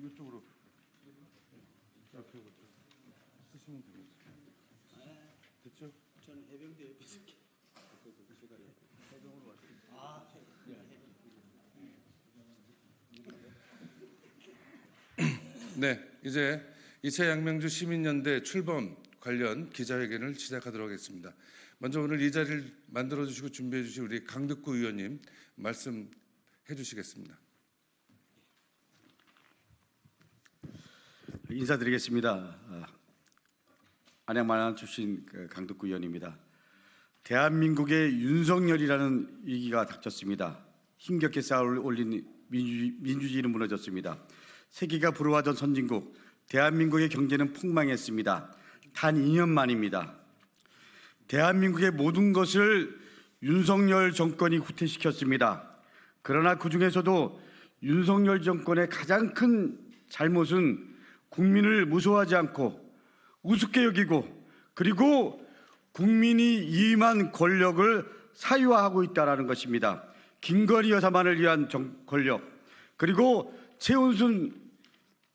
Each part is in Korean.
이쪽으로 이렇게 쓰시면 되겠죠. 됐죠? 저는 해병대 옆에서 해병으로 왔습니다. 네, 이제 이채 양명주 시민연대 출범 관련 기자회견을 시작하도록 하겠습니다. 먼저 오늘 이 자리를 만들어 주시고 준비해 주신 우리 강득구 의원님 말씀해 주시겠습니다. 인사드리겠습니다. 안양만안 출신 강득구 의원입니다. 대한민국의 윤석열이라는 위기가 닥쳤습니다. 힘겹게 쌓아 올린 민주주의는 무너졌습니다. 세계가 부러워하던 선진국 대한민국의 경제는 폭망했습니다. 단 2년 만입니다. 대한민국의 모든 것을 윤석열 정권이 후퇴시켰습니다. 그러나 그중에서도 윤석열 정권의 가장 큰 잘못은 국민을 무서워하지 않고 우습게 여기고 그리고 국민이 위임한 권력을 사유화하고 있다는 것입니다. 김건희 여사만을 위한 권력, 그리고 최은순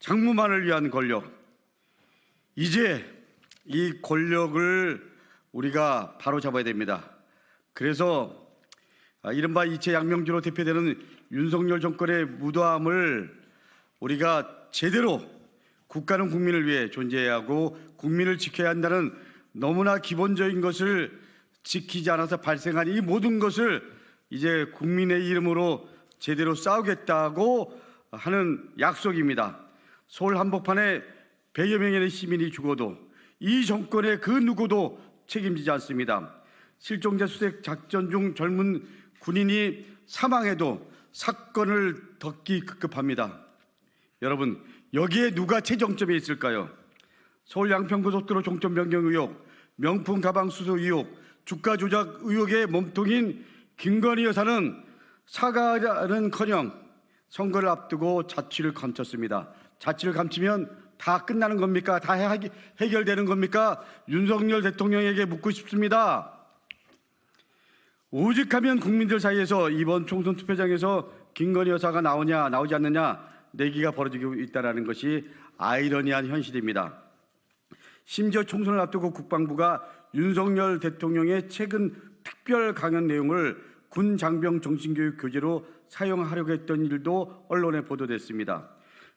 장모만을 위한 권력. 이제 이 권력을 우리가 바로잡아야 됩니다. 그래서 이른바 이채 양명주로 대표되는 윤석열 정권의 무도함을 우리가 제대로 국가는 국민을 위해 존재해야 하고 국민을 지켜야 한다는 너무나 기본적인 것을 지키지 않아서 발생한 이 모든 것을 이제 국민의 이름으로 제대로 싸우겠다고 하는 약속입니다. 서울 한복판에 100여 명의 시민이 죽어도 이 정권의 그 누구도 책임지지 않습니다. 실종자 수색 작전 중 젊은 군인이 사망해도 사건을 덮기 급급합니다. 여러분, 여기에 누가 최정점에 있을까요? 서울 양평고속도로 종점 변경 의혹, 명품 가방 수수 의혹, 주가 조작 의혹의 몸통인 김건희 여사는 사과는커녕 선거를 앞두고 자취를 감췄습니다. 자취를 감추면 다 끝나는 겁니까? 다 해결되는 겁니까? 윤석열 대통령에게 묻고 싶습니다. 오직하면 국민들 사이에서 이번 총선 투표장에서 김건희 여사가 나오냐 나오지 않느냐 내기가 벌어지고 있다는 것이 아이러니한 현실입니다. 심지어 총선을 앞두고 국방부가 윤석열 대통령의 최근 특별 강연 내용을 군 장병 정신교육 교재로 사용하려고 했던 일도 언론에 보도됐습니다.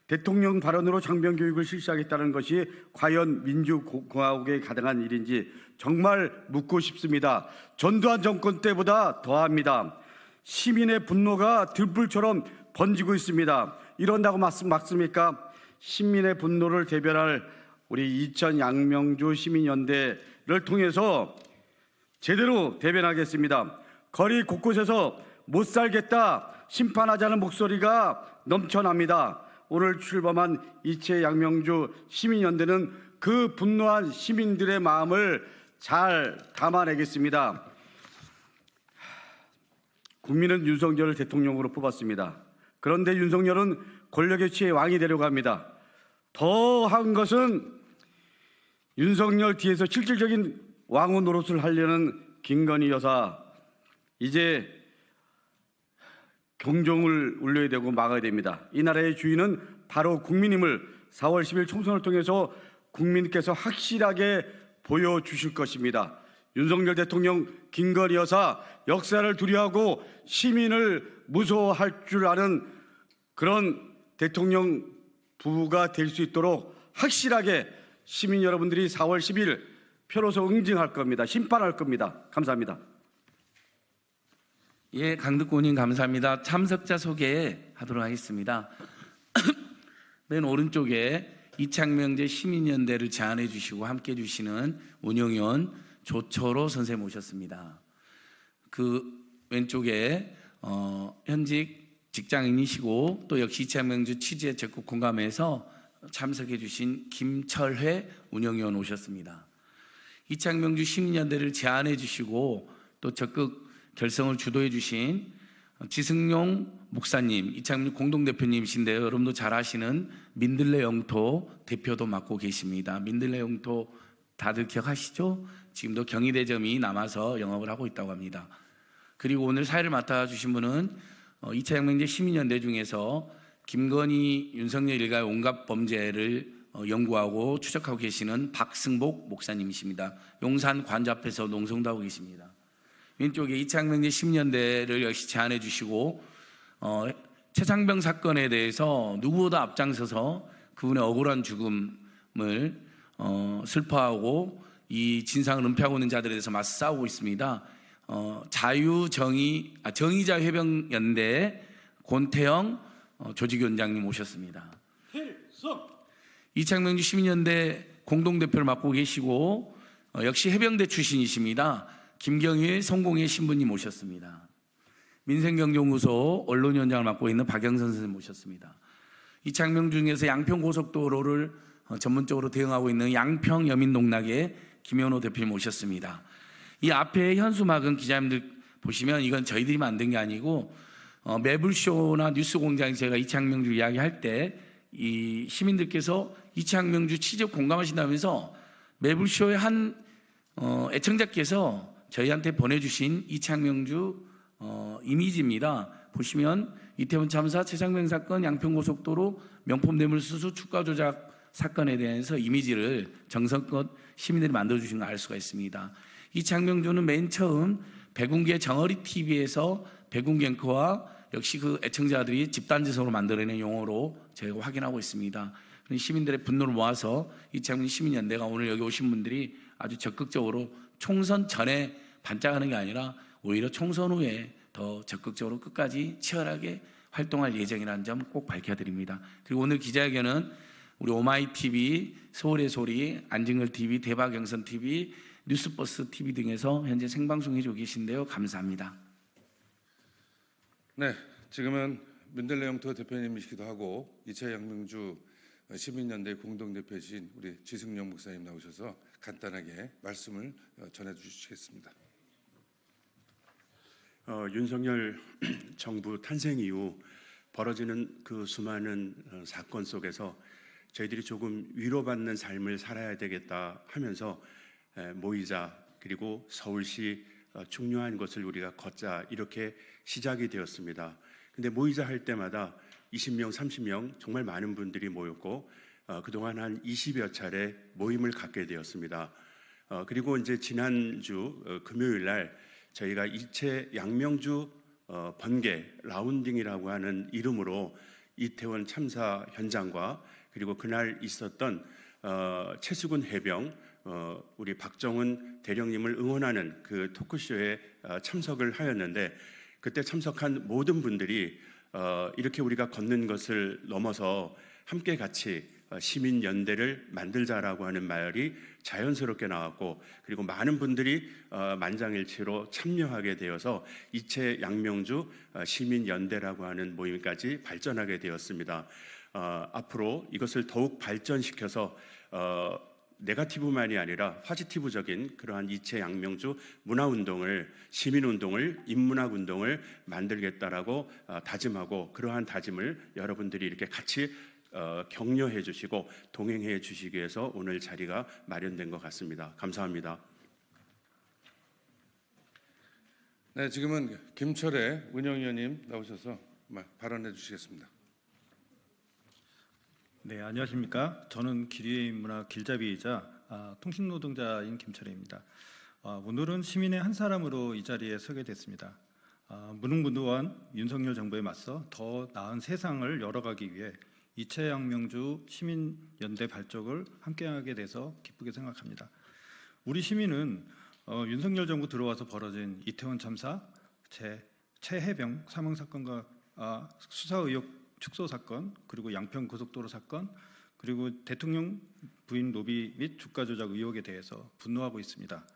대통령 발언으로 장병 교육을 실시하겠다는 것이 과연 민주공화국에 가능한 일인지 정말 묻고 싶습니다. 전두환 정권 때보다 더합니다. 시민의 분노가 들불처럼 번지고 있습니다. 이런다고 맞습니까? 시민의 분노를 대변할 우리 이천 양명주 시민연대를 통해서 제대로 대변하겠습니다. 거리 곳곳에서 못 살겠다 심판하자는 목소리가 넘쳐납니다. 오늘 출범한 이채 양명주 시민연대는 그 분노한 시민들의 마음을 잘 담아내겠습니다. 국민은 윤석열을 대통령으로 뽑았습니다. 그런데 윤석열은 권력에 취해 왕이 되려고 합니다. 더한 것은 윤석열 뒤에서 실질적인 왕후 노릇을 하려는 김건희 여사, 이제 경종을 울려야 되고 막아야 됩니다. 이 나라의 주인은 바로 국민임을 4월 10일 총선을 통해서 국민께서 확실하게 보여주실 것입니다. 윤석열 대통령, 김건희 여사, 역사를 두려워하고 시민을 무서워할 줄 아는 그런 대통령 부부가 될 수 있도록 확실하게 시민 여러분들이 4월 10일 표로서 응징할 겁니다. 심판할 겁니다. 감사합니다. 예, 강득구 의원님 감사합니다. 참석자 소개하도록 하겠습니다. 맨 오른쪽에 이창명제 시민연대를 제안해 주시고 함께 해 주시는 운영위원 조철호 선생님 모셨습니다. 그 왼쪽에 현직 직장인이시고 또 역시 이창명주 취지에 적극 공감해서 참석해 주신 김철회 운영위원 오셨습니다. 이창명주 시민연대를 제안해 주시고 또 적극 결성을 주도해 주신 지승용 목사님, 이창명 공동대표님이신데요. 여러분도 잘 아시는 민들레 영토 대표도 맡고 계십니다. 민들레 영토 다들 기억하시죠? 지금도 경희대점이 남아서 영업을 하고 있다고 합니다. 그리고 오늘 사회를 맡아주신 분은 이채양명제 시민연대 중에서 김건희, 윤석열 일가의 온갖 범죄를 연구하고 추적하고 계시는 박승복 목사님이십니다. 용산 관저 앞에서 농성도 하고 계십니다. 왼쪽에 이창명제 10년대를 역시 제안해 주시고 최상병 사건에 대해서 누구보다 앞장서서 그분의 억울한 죽음을 슬퍼하고 이 진상을 은폐하고 있는 자들에 대해서 맞서 싸우고 있습니다. 정의자회병연대 권태영 조직위원장님 오셨습니다. 이창명주 시민연대 공동대표를 맡고 계시고 역시 해병대 출신이십니다. 김경일 성공회 신부님 모셨습니다. 민생경제연구소 언론위원장을 맡고 있는 박영선 선생님 모셨습니다. 이창명 중에서 양평고속도로를 전문적으로 대응하고 있는 양평 여민농락의 김현호 대표님 모셨습니다. 이 앞에 현수막은 기자님들 보시면 이건 저희들이 만든 게 아니고 매불쇼나 뉴스공장에서 제가 이창명주 이야기할 때 이 시민들께서 이창명주 취재 공감하신다면서 매불쇼의 한 애청자께서 저희한테 보내주신 이창명주 이미지입니다. 보시면 이태원 참사, 최상병 사건, 양평고속도로 명품 뇌물수수 주가 조작 사건에 대해서 이미지를 정성껏 시민들이 만들어주신 걸 알 수가 있습니다. 이창명주는 맨 처음 백운계 정어리 TV에서 백운계 앵커와 역시 그 애청자들이 집단지성으로 만들어낸 용어로 저희가 확인하고 있습니다. 시민들의 분노를 모아서 이창명 시민연대가 오늘 여기 오신 분들이 아주 적극적으로 총선 전에 반짝하는 게 아니라 오히려 총선 후에 더 적극적으로 끝까지 치열하게 활동할 예정이라는 점 꼭 밝혀드립니다. 그리고 오늘 기자회견은 우리 오마이TV, 서울의 소리, 안진걸TV, 대박영선TV, 뉴스버스TV 등에서 현재 생방송해주고 계신데요. 감사합니다. 네, 지금은 민들레 영토 대표님이시기도 하고 이차 양명주 시민연대 공동대표이신 우리 지승용 목사님 나오셔서 간단하게 말씀을 전해주시겠습니다. 윤석열 정부 탄생 이후 벌어지는 그 수많은 사건 속에서 저희들이 조금 위로받는 삶을 살아야 되겠다 하면서 모이자, 그리고 서울시 중요한 것을 우리가 걷자, 이렇게 시작이 되었습니다. 근데 모이자 할 때마다 20명, 30명 정말 많은 분들이 모였고 그동안 한 20여 차례 모임을 갖게 되었습니다. 그리고 이제 지난주 금요일 날 저희가 이채 양명주 번개 라운딩이라고 하는 이름으로 이태원 참사 현장과 그리고 그날 있었던 최수근 해병, 우리 박정훈 대령님을 응원하는 그 토크쇼에 참석을 하였는데, 그때 참석한 모든 분들이 이렇게 우리가 걷는 것을 넘어서 함께 같이 시민연대를 만들자라고 하는 말이 자연스럽게 나왔고, 그리고 많은 분들이 만장일치로 참여하게 되어서 이채 양명주 시민연대라고 하는 모임까지 발전하게 되었습니다. 앞으로 이것을 더욱 발전시켜서 네거티브만이 아니라 포지티브적인 그러한 이채 양명주 문화운동을, 시민운동을, 인문학운동을 만들겠다라고 다짐하고, 그러한 다짐을 여러분들이 이렇게 같이 격려해 주시고 동행해 주시기 위해서 오늘 자리가 마련된 것 같습니다. 감사합니다. 네, 지금은 김철애 운영위원님 나오셔서 발언해 주시겠습니다. 네, 안녕하십니까. 저는 기류의 인문학 길잡이이자 통신노동자인 김철애입니다. 오늘은 시민의 한 사람으로 이 자리에 서게 됐습니다. 무능무도한 윤석열 정부에 맞서 더 나은 세상을 열어가기 위해 이채 양명주 시민연대 발족을 함께하게 돼서 기쁘게 생각합니다. 우리 시민은 윤석열 정부 들어와서 벌어진 이태원 참사, 최해병 사망 사건과 수사 의혹 축소 사건, 그리고 양평 고속도로 사건, 그리고 대통령 부인 로비 및 주가 조작 의혹에 대해서 분노하고 있습니다.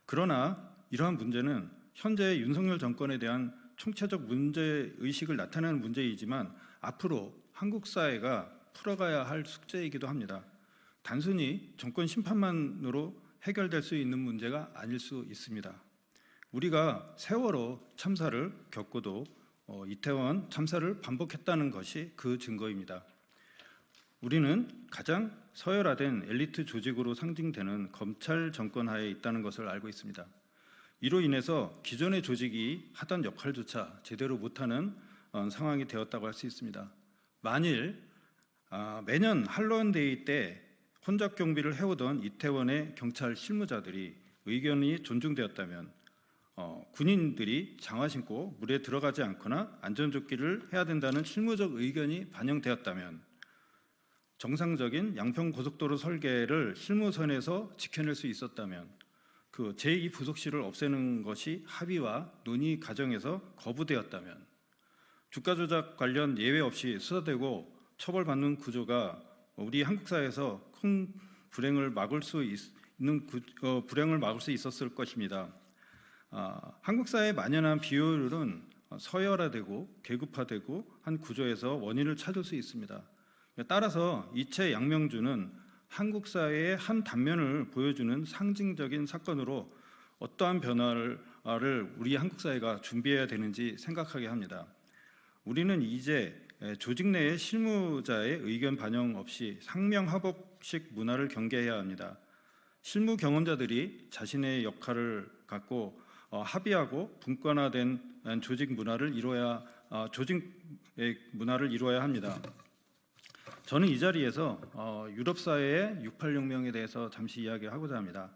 그러나 이러한 문제는 현재 윤석열 정권에 대한 총체적 문제 의식을 나타내는 문제이지만 앞으로 한국 사회가 풀어가야 할 숙제이기도 합니다. 단순히 정권 심판만으로 해결될 수 있는 문제가 아닐 수 있습니다. 우리가 세월호 참사를 겪고도 이태원 참사를 반복했다는 것이 그 증거입니다. 우리는 가장 서열화된 엘리트 조직으로 상징되는 검찰 정권 하에 있다는 것을 알고 있습니다. 이로 인해서 기존의 조직이 하던 역할조차 제대로 못하는 상황이 되었다고 할 수 있습니다. 만일 매년 할로윈데이 때 혼잡 경비를 해오던 이태원의 경찰 실무자들이 의견이 존중되었다면, 군인들이 장화 신고 물에 들어가지 않거나 안전조끼를 해야 된다는 실무적 의견이 반영되었다면, 정상적인 양평 고속도로 설계를 실무선에서 지켜낼 수 있었다면, 그 제2 부속실을 없애는 것이 합의와 논의 과정에서 거부되었다면, 주가 조작 관련 예외 없이 수사되고 처벌받는 구조가 우리 한국 사회에서 큰 불행을 막을 수 있었을 것입니다. 한국 사회에 만연한 비효율은 서열화되고 계급화되고 한 구조에서 원인을 찾을 수 있습니다. 따라서 이채 양명주는 한국 사회의 한 단면을 보여주는 상징적인 사건으로 어떠한 변화를 우리 한국 사회가 준비해야 되는지 생각하게 합니다. 우리는 이제 조직 내의 실무자의 의견 반영 없이 상명하복식 문화를 경계해야 합니다. 실무 경험자들이 자신의 역할을 갖고 합의하고 분권화된 조직의 문화를 이루어야 합니다. 저는 이 자리에서 유럽 사회의 6.8혁명에 대해서 잠시 이야기하고자 합니다.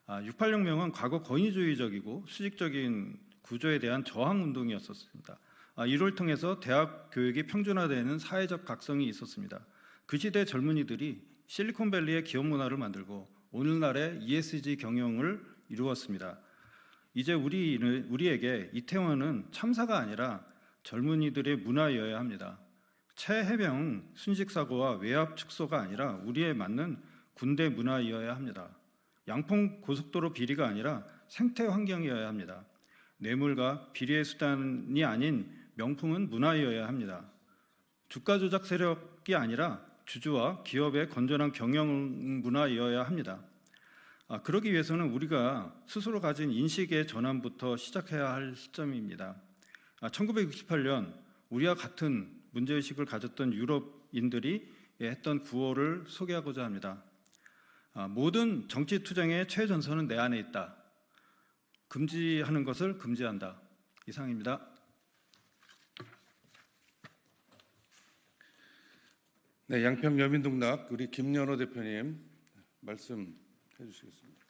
6.8혁명은 과거 권위주의적이고 수직적인 구조에 대한 저항 운동이었습니다. 이를 통해서 대학 교육이 평준화되는 사회적 각성이 있었습니다. 그 시대 젊은이들이 실리콘밸리의 기업 문화를 만들고 오늘날의 ESG 경영을 이루었습니다. 이제 우리에게 이태원은 참사가 아니라 젊은이들의 문화여야 합니다. 최해병 순직사고와 외압 축소가 아니라 우리에 맞는 군대 문화여야 합니다. 양평 고속도로 비리가 아니라 생태 환경이어야 합니다. 뇌물과 비리의 수단이 아닌 명품은 문화여야 합니다. 주가 조작 세력이 아니라 주주와 기업의 건전한 경영 문화여야 합니다. 그러기 위해서는 우리가 스스로 가진 인식의 전환부터 시작해야 할 시점입니다. 1968년 우리와 같은 문제의식을 가졌던 유럽인들이 했던 구호를 소개하고자 합니다. 모든 정치 투쟁의 최전선은 내 안에 있다. 금지하는 것을 금지한다. 이상입니다. 네, 양평 여민동락 우리 김연호 대표님 말씀해 주시겠습니다.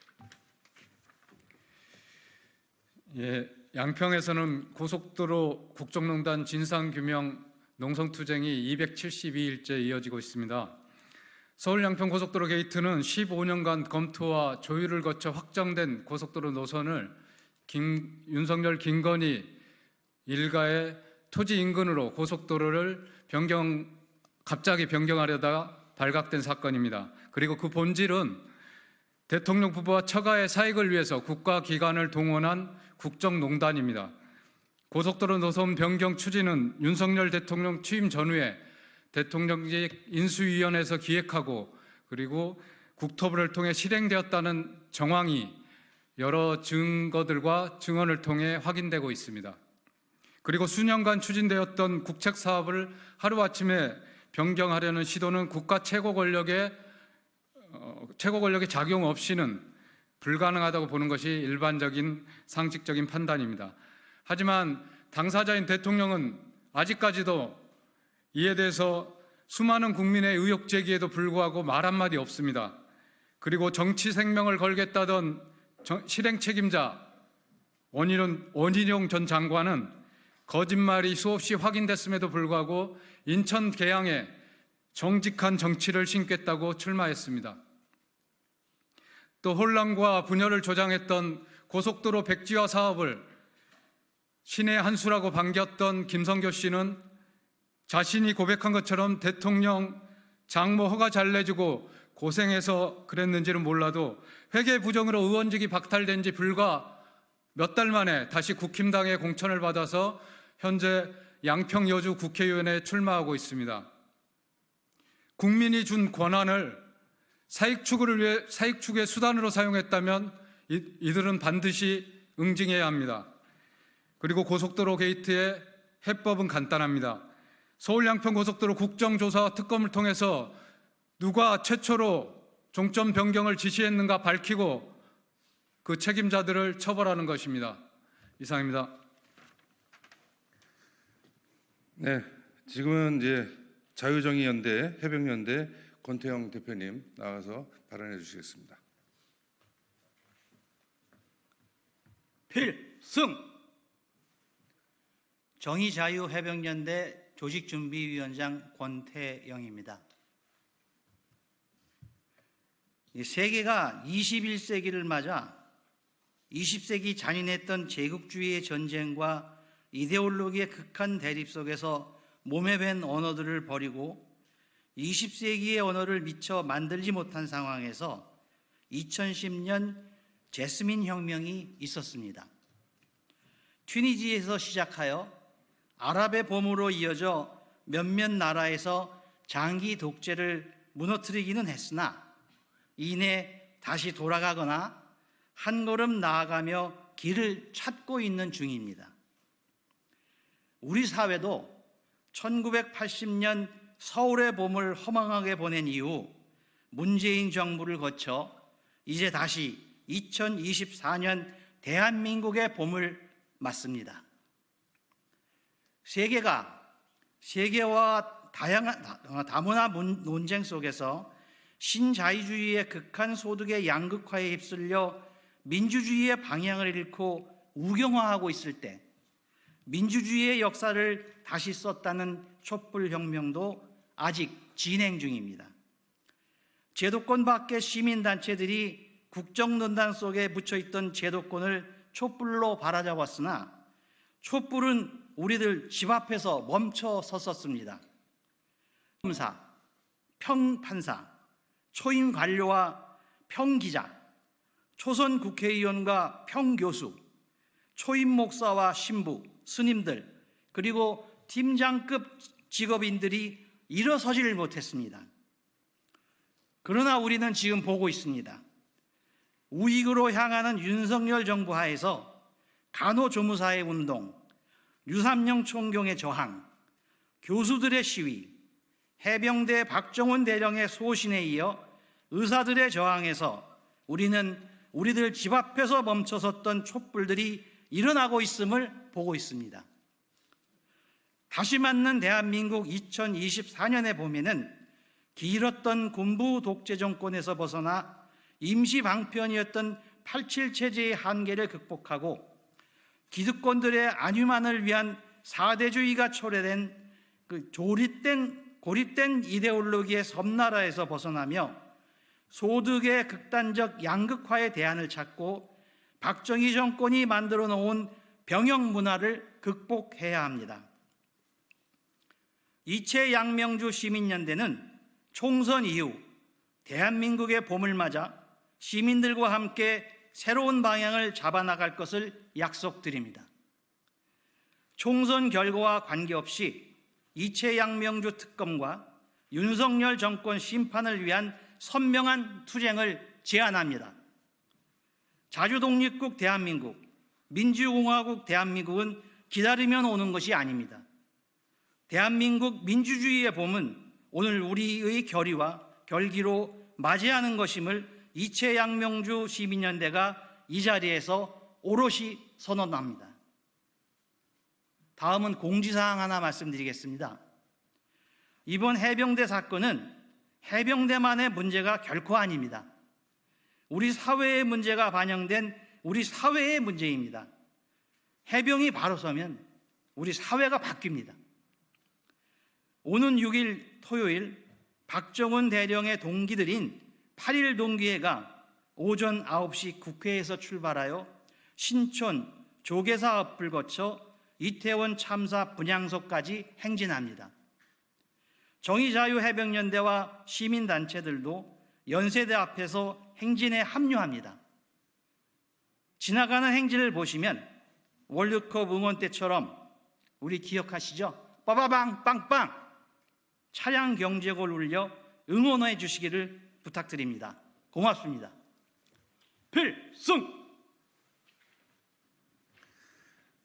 예, 양평에서는 고속도로 국정농단 진상규명 농성투쟁이 272일째 이어지고 있습니다. 서울 양평 고속도로 게이트는 15년간 검토와 조율을 거쳐 확정된 고속도로 노선을 윤석열 김건희 일가의 토지 인근으로 고속도로를 갑자기 변경하려다가 발각된 사건입니다. 그리고 그 본질은 대통령 부부와 처가의 사익을 위해서 국가기관을 동원한 국정농단입니다. 고속도로 노선 변경 추진은 윤석열 대통령 취임 전후에 대통령직 인수위원회에서 기획하고 그리고 국토부를 통해 실행되었다는 정황이 여러 증거들과 증언을 통해 확인되고 있습니다. 그리고 수년간 추진되었던 국책 사업을 하루아침에 변경하려는 시도는 국가 최고 권력의 작용 없이는 불가능하다고 보는 것이 일반적인 상식적인 판단입니다. 하지만 당사자인 대통령은 아직까지도 이에 대해서 수많은 국민의 의혹 제기에도 불구하고 말 한마디 없습니다. 그리고 정치 생명을 걸겠다던 실행 책임자 원희룡 전 장관은 거짓말이 수없이 확인됐음에도 불구하고 인천 계양에 정직한 정치를 심겠다고 출마했습니다. 또 혼란과 분열을 조장했던 고속도로 백지화 사업을 신의 한 수라고 반겼던 김성교 씨는 자신이 고백한 것처럼 대통령 장모 허가 잘 내주고 고생해서 그랬는지는 몰라도 회계 부정으로 의원직이 박탈된 지 불과 몇 달 만에 다시 국힘당의 공천을 받아서 현재 양평 여주 국회의원에 출마하고 있습니다. 국민이 준 권한을 사익 추구의 수단으로 사용했다면 이들은 반드시 응징해야 합니다. 그리고 고속도로 게이트의 해법은 간단합니다. 서울 양평 고속도로 국정조사와 특검을 통해서 누가 최초로 종점 변경을 지시했는가 밝히고 그 책임자들을 처벌하는 것입니다. 이상입니다. 네, 지금은 이제 자유정의연대 해병연대 권태영 대표님 나와서 발언해 주시겠습니다. 필승 정의자유해병연대 조직준비위원장 권태영입니다. 이 세계가 21세기를 맞아 20세기 잔인했던 제국주의의 전쟁과 이데올로기의 극한 대립 속에서 몸에 밴 언어들을 버리고 20세기의 언어를 미처 만들지 못한 상황에서 2010년 제스민 혁명이 있었습니다. 튀니지에서 시작하여 아랍의 봄으로 이어져 몇몇 나라에서 장기 독재를 무너뜨리기는 했으나 이내 다시 돌아가거나 한 걸음 나아가며 길을 찾고 있는 중입니다. 우리 사회도 1980년 서울의 봄을 허망하게 보낸 이후 문재인 정부를 거쳐 이제 다시 2024년 대한민국의 봄을 맞습니다. 세계와 다문화 논쟁 속에서 신자유주의의 극한 소득의 양극화에 휩쓸려 민주주의의 방향을 잃고 우경화하고 있을 때 민주주의의 역사를 다시 썼다는 촛불혁명도 아직 진행 중입니다. 제도권 밖의 시민단체들이 국정농단 속에 묻혀있던 제도권을 촛불로 바라잡았으나 촛불은 우리들 집 앞에서 멈춰 섰었습니다. 검사, 평판사, 초임 관료와 평기자, 초선 국회의원과 평교수, 초임 목사와 신부, 스님들, 그리고 팀장급 직업인들이 일어서지를 못했습니다. 그러나 우리는 지금 보고 있습니다. 우익으로 향하는 윤석열 정부 하에서 간호조무사의 운동, 유삼영 총경의 저항, 교수들의 시위, 해병대 박정훈 대령의 소신에 이어 의사들의 저항에서 우리는 우리들 집 앞에서 멈춰섰던 촛불들이 일어나고 있음을 보고 있습니다. 다시 맞는 대한민국 2024년에 보면은 길었던 군부 독재 정권에서 벗어나 임시 방편이었던 87 체제의 한계를 극복하고 기득권들의 안위만을 위한 사대주의가 초래된 그 고립된 이데올로기의 섬나라에서 벗어나며 소득의 극단적 양극화의 대안을 찾고 박정희 정권이 만들어 놓은 병영 문화를 극복해야 합니다. 이채 양명주 시민연대는 총선 이후 대한민국의 봄을 맞아 시민들과 함께 새로운 방향을 잡아나갈 것을 약속드립니다. 총선 결과와 관계없이 이채 양명주 특검과 윤석열 정권 심판을 위한 선명한 투쟁을 제안합니다. 자주독립국 대한민국, 민주공화국 대한민국은 기다리면 오는 것이 아닙니다. 대한민국 민주주의의 봄은 오늘 우리의 결의와 결기로 맞이하는 것임을 이채 양명주 시민연대가 이 자리에서 오롯이 선언합니다. 다음은 공지사항 하나 말씀드리겠습니다. 이번 해병대 사건은 해병대만의 문제가 결코 아닙니다. 우리 사회의 문제가 반영된 우리 사회의 문제입니다. 해병이 바로 서면 우리 사회가 바뀝니다. 오는 6일 토요일 박정훈 대령의 동기들인 8.1 동기회가 오전 9시 국회에서 출발하여 신촌 조계사 읍을 거쳐 이태원 참사 분향소까지 행진합니다. 정의자유해병연대와 시민단체들도 연세대 앞에서 행진에 합류합니다. 지나가는 행진을 보시면 월드컵 응원 때처럼 우리 기억하시죠? 빠바방 빵빵 차량 경적을 울려 응원해 주시기를 부탁드립니다. 고맙습니다. 필승!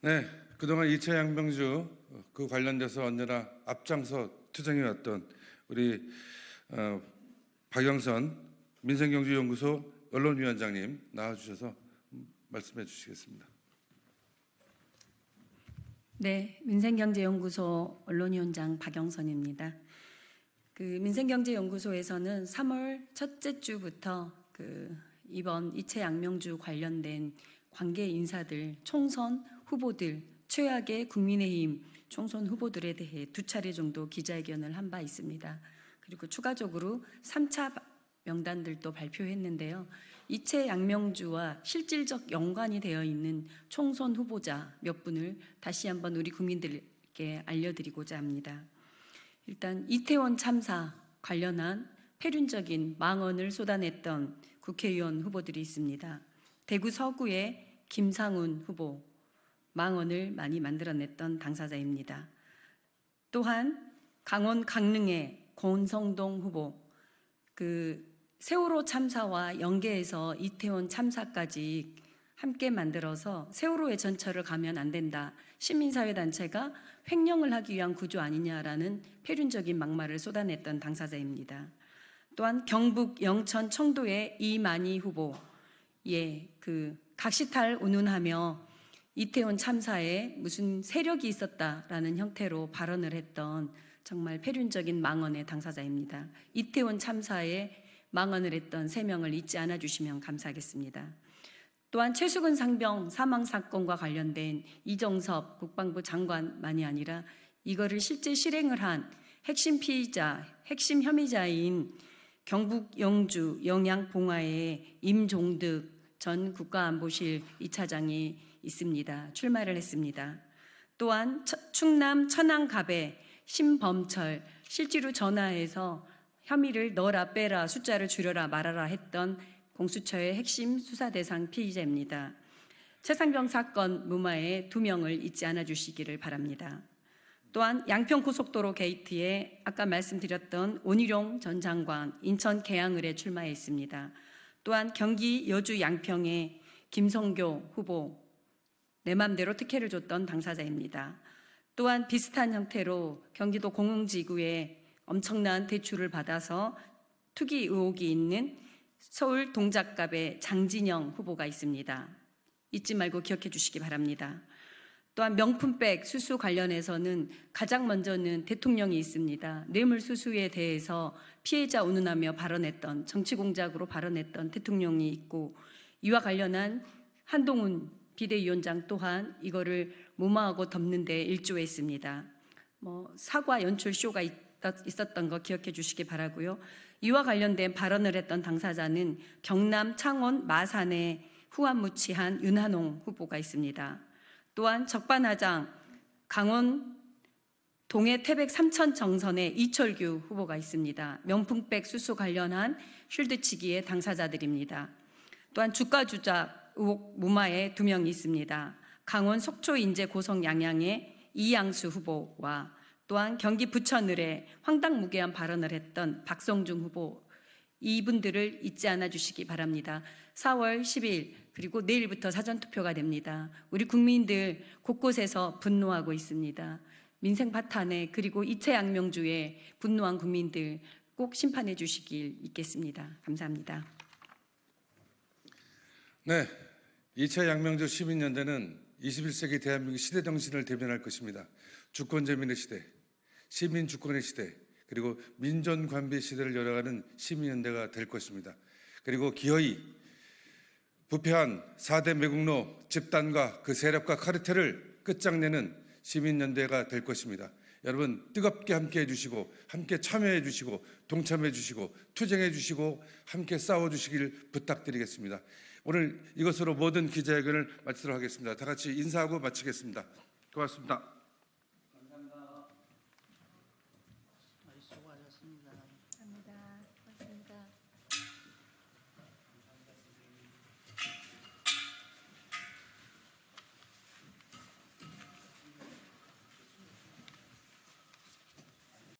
네, 그동안 이채 양명주 그 관련돼서 언제나 앞장서 투쟁해왔던 우리 박영선 민생경제연구소 언론위원장님 나와주셔서 말씀해 주시겠습니다. 네, 민생경제연구소 언론위원장 박영선입니다. 민생경제연구소에서는 3월 첫째 주부터 이번 이채 양명주 관련된 관계 인사들, 총선 후보들, 최악의 국민의힘 총선 후보들에 대해 2차례 정도 기자회견을 한 바 있습니다. 그리고 추가적으로 3차 명단들도 발표했는데요. 이채 양명주와 실질적 연관이 되어 있는 총선 후보자 몇 분을 다시 한번 우리 국민들께 알려드리고자 합니다. 일단 이태원 참사 관련한 폐륜적인 망언을 쏟아냈던 국회의원 후보들이 있습니다. 대구 서구의 김상훈 후보, 망언을 많이 만들어냈던 당사자입니다. 또한 강원 강릉의 권성동 후보, 세월호 참사와 연계해서 이태원 참사까지 함께 만들어서 세월호의 전철을 가면 안 된다. 시민사회단체가 횡령을 하기 위한 구조 아니냐라는 폐륜적인 막말을 쏟아냈던 당사자입니다. 또한 경북 영천 청도의 이만희 후보, 각시탈 운운하며 이태원 참사에 무슨 세력이 있었다라는 형태로 발언을 했던 정말 폐륜적인 망언의 당사자입니다. 이태원 참사에 망언을 했던 3명을 잊지 않아 주시면 감사하겠습니다. 또한 최수근 상병 사망 사건과 관련된 이정섭 국방부 장관만이 아니라 이거를 실제 실행을 한 핵심 피의자, 핵심 혐의자인 경북 영주 영양 봉화의 임종득 전 국가안보실 2차장이 있습니다. 출마를 했습니다. 또한 충남 천안갑의 신범철, 실제로 전화해서 혐의를 넣어라 빼라 숫자를 줄여라 말아라 했던 공수처의 핵심 수사 대상 피의자입니다. 최상병 사건 무마에 2명을 잊지 않아 주시기를 바랍니다. 또한 양평고속도로 게이트에 아까 말씀드렸던 온희룡 전 장관 인천 계양을에 출마했습니다. 또한 경기 여주 양평의 김성교 후보, 내 맘대로 특혜를 줬던 당사자입니다. 또한 비슷한 형태로 경기도 공흥지구에 엄청난 대출을 받아서 투기 의혹이 있는 서울 동작갑의 장진영 후보가 있습니다. 잊지 말고 기억해 주시기 바랍니다. 또한 명품백 수수 관련해서는 가장 먼저는 대통령이 있습니다. 뇌물수수에 대해서 피해자 운운하며 발언했던, 정치공작으로 발언했던 대통령이 있고, 이와 관련한 한동훈 비대위원장 또한 이거를 무마하고 덮는 데 일조했습니다. 사과 연출 쇼가 있었던 거 기억해 주시기 바라고요. 이와 관련된 발언을 했던 당사자는 경남 창원 마산에 후안무치한 윤한홍 후보가 있습니다. 또한 적반하장 강원 동해 태백 삼천 정선에 이철규 후보가 있습니다. 명품백 수수 관련한 쉴드치기의 당사자들입니다. 또한 주가 조작 의혹 무마에 2명이 있습니다. 강원 속초 인제 고성 양양의 이양수 후보와 또한 경기 부천을에 황당무계한 발언을 했던 박성중 후보, 이분들을 잊지 않아 주시기 바랍니다. 4월 10일 그리고 내일부터 사전투표가 됩니다. 우리 국민들 곳곳에서 분노하고 있습니다. 민생 파탄에 그리고 이채 양명주에 분노한 국민들 꼭 심판해 주시길 있겠습니다. 감사합니다. 네, 이채 양명주 시민연대는 21세기 대한민국 시대 정신을 대변할 것입니다. 주권재민의 시대, 시민주권의 시대, 그리고 민전관비 시대를 열어가는 시민연대가 될 것입니다. 그리고 기어이 부패한 4대 매국노 집단과 그 세력과 카르텔을 끝장내는 시민연대가 될 것입니다. 여러분 뜨겁게 함께해 주시고 함께 참여해 주시고 동참해 주시고 투쟁해 주시고 함께 싸워 주시길 부탁드리겠습니다. 오늘 이것으로 모든 기자회견을 마치도록 하겠습니다. 다 같이 인사하고 마치겠습니다. 고맙습니다. 수고하셨습니다. 감사합니다. 고맙습니다.